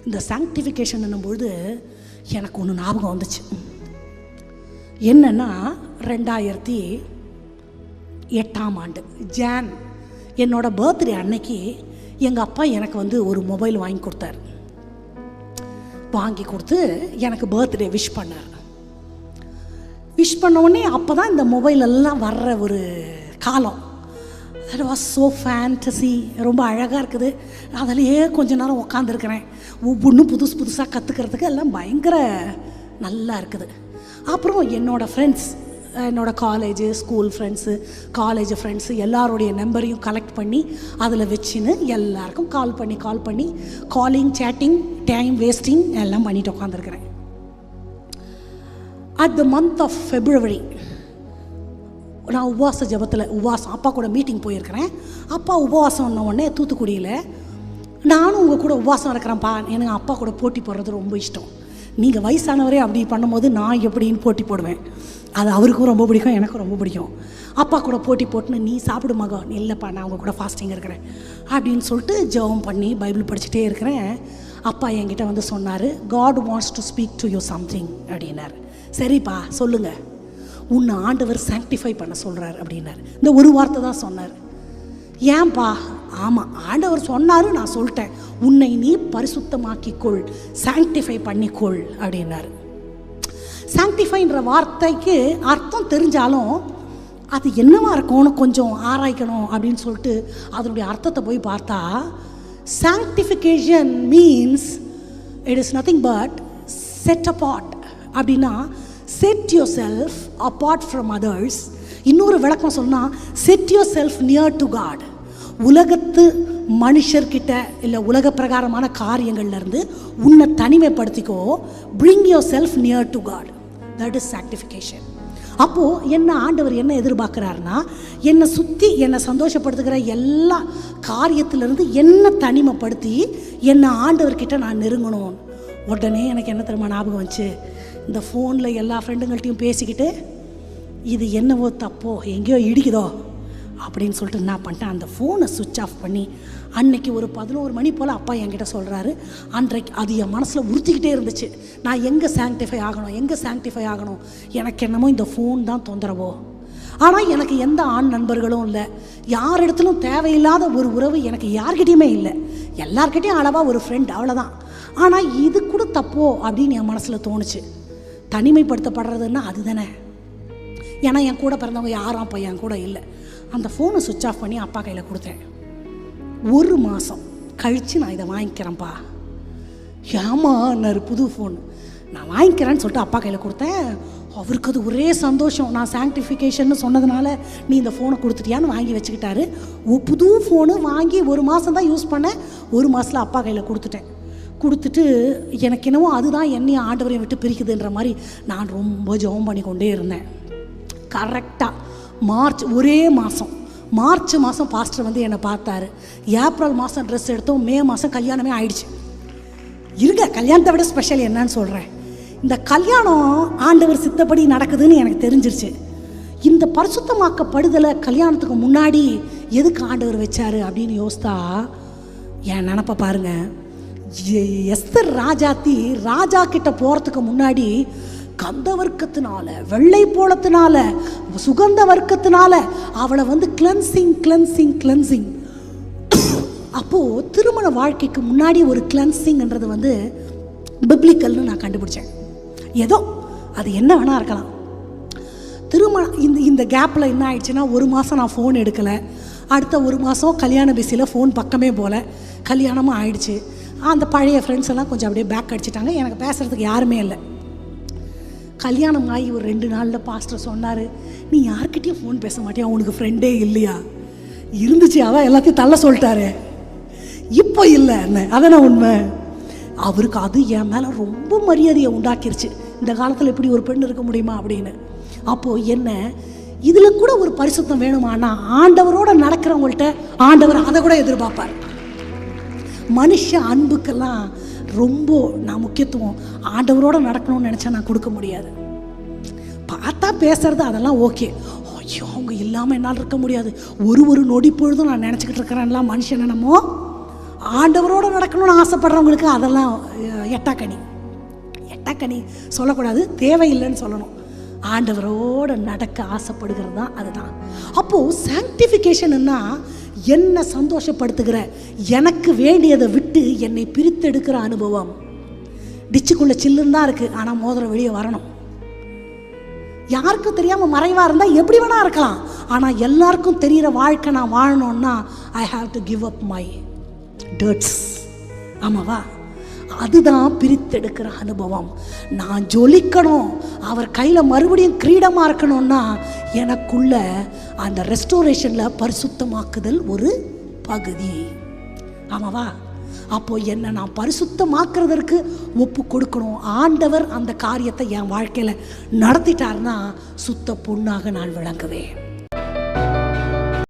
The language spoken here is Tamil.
இந்த சாங்டிஃபிகேஷன் என்னும்பொழுது எனக்கு ஒன்று ஞாபகம் வந்துச்சு. என்னென்னா 2008 ஜான் என்னோடய பர்த்டே அன்னைக்கு எங்கள் அப்பா எனக்கு வந்து ஒரு மொபைல் வாங்கி கொடுத்தார். வாங்கி கொடுத்து எனக்கு பர்த்டே விஷ் பண்ணார். விஷ் பண்ண உடனே அப்போ தான் இந்த மொபைல் எல்லாம் வர்ற ஒரு காலம். தட் வாஸ் ஸோ ஃபேண்டசி, ரொம்ப அழகாக இருக்குது. அதிலேயே கொஞ்ச நேரம் உட்காந்துருக்கிறேன். ஒவ்வொன்றும் புதுசாக கற்றுக்கிறதுக்கு எல்லாம் பயங்கர நல்லா இருக்குது. அப்புறம் என்னோடய ஃப்ரெண்ட்ஸ், என்னோடய college, school friends, college friends எல்லாருடைய நம்பரையும் கலெக்ட் பண்ணி அதில் வச்சுன்னு எல்லாருக்கும் கால் பண்ணி காலிங், சேட்டிங், டைம் வேஸ்டிங் எல்லாம் பண்ணிட்டு உட்காந்துருக்கிறேன். At the month of February நான் உபவாச ஜபத்தில் அப்பா கூட மீட்டிங் போயிருக்கிறேன். அப்பா உபவாசம் பண்ண உடனே தூத்துக்குடியில் நானும் உங்கள் கூட உபவாசம் இருக்கிறேன்ப்பா. எனக்கு அப்பா கூட போட்டி போடுறது ரொம்ப இஷ்டம். நீங்கள் வயசானவரே அப்படி பண்ணும்போது நான் எப்படின்னு போட்டி போடுவேன். அது அவருக்கும் ரொம்ப பிடிக்கும், எனக்கும் ரொம்ப பிடிக்கும். அப்பா கூட போட்டி போட்டுன்னு நீ சாப்பிடு மகன், இல்லைப்பா நான் அவங்க கூட ஃபாஸ்டிங் இருக்கிறேன் அப்படின்னு சொல்லிட்டு ஜெபம் பண்ணி பைபிள் படிச்சுட்டே இருக்கிறேன். அப்பா என்கிட்ட வந்து சொன்னார், God wants to speak to you something அப்படின்னார். சரிப்பா சொல்லுங்கள், உன்னை ஆண்டவர் சாங்டிஃபை பண்ண சொல்கிறார் அப்படின்னார். இந்த ஒரு வார்த்தை தான் சொன்னார். ஏன்பா? ஆமாம், ஆண்டவர் சொன்னார், நான் சொல்லிட்டேன். உன்னை நீ பரிசுத்தமாக்கிக்கொள், சாங்டிஃபை பண்ணிக்கொள் அப்படின்னார். சாங்டிஃபைன்ற வார்த்தைக்கு அர்த்தம் தெரிஞ்சாலும் அது என்னவா இருக்கும்னு கொஞ்சம் ஆராய்க்கணும் அப்படின்னு சொல்லிட்டு அதனுடைய அர்த்தத்தை போய் பார்த்தா, sanctification means it is nothing but set apart. அப்படின்னா set yourself apart from others. இன்னொரு விளக்கம் சொன்னால் set yourself near to God. உலகத்து மனுஷர்கிட்ட இல்லை உலக பிரகாரமான காரியங்கள்லேருந்து உன்னை தனிமைப்படுத்திக்கோ. Bring yourself near to God. That is sanctification. அப்போது என்ன ஆண்டவர் என்ன எதிர்பார்க்குறாருன்னா, என்னை சுற்றி என்னை சந்தோஷப்படுத்துகிற எல்லா காரியத்திலேருந்து என்னை தனிமைப்படுத்தி என்னை ஆண்டவர்கிட்ட நான் நெருங்கணும். உடனே எனக்கு என்ன தெரியுமா ஞாபகம் வந்துச்சு, இந்த ஃபோனில் எல்லா ஃப்ரெண்டுங்கள்ட்டையும் பேசிக்கிட்டு இது என்னவோ தப்போ எங்கேயோ இடிக்குதோ அப்படின்னு சொல்லிட்டு என்ன பண்ணிட்டேன், அந்த ஃபோனை சுவிட்ச் ஆஃப் பண்ணி அன்னைக்கு ஒரு 11 மணி போல் அப்பா என்கிட்ட சொல்கிறாரு. அன்றைக்கு அது என் மனசில் உறுத்திக்கிட்டே இருந்துச்சு. நான் எங்கே சாங்டிஃபை ஆகணும், எனக்கு என்னமோ இந்த ஃபோன் தான் தொந்தரவோ. ஆனால் எனக்கு எந்த ஆண் நண்பர்களும் இல்லை, யார் இடத்துலும் தேவையில்லாத ஒரு உறவு எனக்கு யார்கிட்டையுமே இல்லை. எல்லார்கிட்டையும் அளவாக ஒரு ஃப்ரெண்ட், அவ்வளோதான். ஆனால் இது கூட தப்போ அப்படின்னு என் மனசில் தோணுச்சு. தனிமைப்படுத்தப்படுறதுன்னா அதுதானே. ஏன்னா என் கூட பிறந்தவங்க யாரும் அப்போ என் கூட இல்லை. அந்த ஃபோனை சுவிட்ச் ஆஃப் பண்ணி அப்பா கையில் கொடுத்தேன். 1 மாதம் கழித்து நான் இதை வாங்கிக்கிறேன்ப்பா. ஏமான்னாரு, புது ஃபோன். நான் வாங்கிக்கிறேன்னு சொல்லிட்டு அப்பா கையில் கொடுத்தேன். அவருக்கு அது ஒரே சந்தோஷம். நான் சாங்டிஃபிகேஷன் சொன்னதுனால நீ இந்த ஃபோனை கொடுத்துட்டியான்னு வாங்கி வச்சுக்கிட்டாரு. புது ஃபோனு வாங்கி 1 மாதம் தான் யூஸ் பண்ணேன். 1 மாதத்தில் அப்பா கையில் கொடுத்துட்டு எனக்கு என்னவோ அதுதான் என்னையும் ஆண்டவரையும் விட்டு பிரிக்குதுன்ற மாதிரி நான் ரொம்ப ஜெபம் பண்ணி கொண்டே இருந்தேன். கரெக்டாக ஒரே மார்ச் மாதம் பாஸ்டர் வந்து என்னை பார்த்தாரு. ஏப்ரல் மாதம் ட்ரெஸ் எடுத்தோம், மே மாதம் கல்யாணமே ஆயிடுச்சு. கல்யாணத்தை விட ஸ்பெஷல் என்னன்னு சொல்கிறேன். இந்த கல்யாணம் ஆண்டவர் சித்தப்படி நடக்குதுன்னு எனக்கு தெரிஞ்சிருச்சு. இந்த பரிசுத்தமாக்கப்படுதலை கல்யாணத்துக்கு முன்னாடி எதுக்கு ஆண்டவர் வச்சாரு அப்படின்னு யோசித்தா என் நினப்ப பாருங்க. எஸ்தர் ராஜாத்தி ராஜா கிட்ட போகிறதுக்கு முன்னாடி கந்த வர்க்கத்தினால, வெள்ளை போலத்தினால, சுகந்த வர்க்கத்தினால அவளை வந்து கிளென்சிங். அப்போது திருமண வாழ்க்கைக்கு முன்னாடி ஒரு கிளென்சிங்ன்றது வந்து பிப்ளிக்கல்னு நான் கண்டுபிடிச்சேன். ஏதோ அது என்ன வேணா இருக்கலாம். திருமணம் இந்த கேப்பில் என்ன ஆயிடுச்சுன்னா, 1 மாதம் நான் ஃபோன் எடுக்கலை. அடுத்த 1 மாதம் கல்யாண பிஸியில் ஃபோன் பக்கமே போகல. கல்யாணமும் ஆயிடுச்சு. அந்த பழைய ஃப்ரெண்ட்ஸ் எல்லாம் கொஞ்சம் அப்படியே பேக் அடிச்சிட்டாங்க. எனக்கு பேசுகிறதுக்கு யாருமே இல்லை. கல்யாணம் ஆகி ஒரு 2 நாளில் பாஸ்டர் சொன்னார், நீ யார்கிட்டையும் ஃபோன் பேச மாட்டியா, உனக்கு ஃப்ரெண்டே இல்லையா? இருந்துச்சு, அதான் எல்லாத்தையும் தள்ள சொல்லிட்டாரு. இப்போ இல்லை என்ன, அதான உண்மை. அவருக்கு அது என் மேலே ரொம்ப மரியாதையை உண்டாக்கிருச்சு. இந்த காலத்தில் இப்படி ஒரு பெண் இருக்க முடியுமா அப்படின்னு. அப்போது என்ன இதில் கூட ஒரு பரிசுத்தம் வேணுமானா ஆண்டவரோட நடக்கிறவங்கள்ட்ட ஆண்டவர் அதை கூட எதிர்பார்ப்பார். மனுஷ அன்புக்கெல்லாம் ரொம்ப நான் முக்கியத்துவம் ஆண்டவரோட நடக்கணும்னு நினச்சா நான் கொடுக்க முடியாது. பார்த்தா பேசுறது அதெல்லாம் ஓகே. ஐயோ அவங்க இல்லாமல் என்னால் இருக்க முடியாது, ஒரு நொடி பொழுதும் நான் நினச்சிக்கிட்டு இருக்கிறேன்லாம் மனுஷன் என்னமோ ஆண்டவரோடு நடக்கணும்னு ஆசைப்படுறவங்களுக்கு அதெல்லாம் எட்டாக்கனி. எட்டாக்கனி சொல்லக்கூடாது, தேவையில்லைன்னு சொல்லணும். ஆண்டவரோடு நடக்க ஆசைப்படுகிறது தான் அதுதான். அப்போது சாங்டிஃபிகேஷன்னா என்னை சந்தோஷப்படுத்துகிற, எனக்கு வேண்டியதை விட்டு என்னை பிரித்தெடுக்கிற அனுபவம். டிச்சுக்குள்ளே சில்லுன்னு தான் இருக்குது, ஆனால் மோதிரம் வெளியே வரணும். யாருக்கும் தெரியாமல் மறைவாக இருந்தால் எப்படி வேணா இருக்கலாம், ஆனால் எல்லாருக்கும் தெரிகிற வாழ்க்கை நான் வாழணும்னா I have to give up my dirts. ஆமாவா? அதுதான் பிரித்தெடுக்கிற அனுபவம். நான் ஜொலிக்கணும், அவர் கையில் மறுபடியும் கிரீடமாக இருக்கணும்னா எனக்குள்ள அந்த ரெஸ்டோரேஷனில் பரிசுத்தமாக்குதல் ஒரு பகுதி. ஆமாவா? அப்போ என்னை நான் பரிசுத்தமாக்குறதற்கு ஒப்பு கொடுக்கணும். ஆண்டவர் அந்த காரியத்தை என் வாழ்க்கையில் நடத்திட்டார்னா சுத்த பொண்ணாக நான் விளங்குவேன்.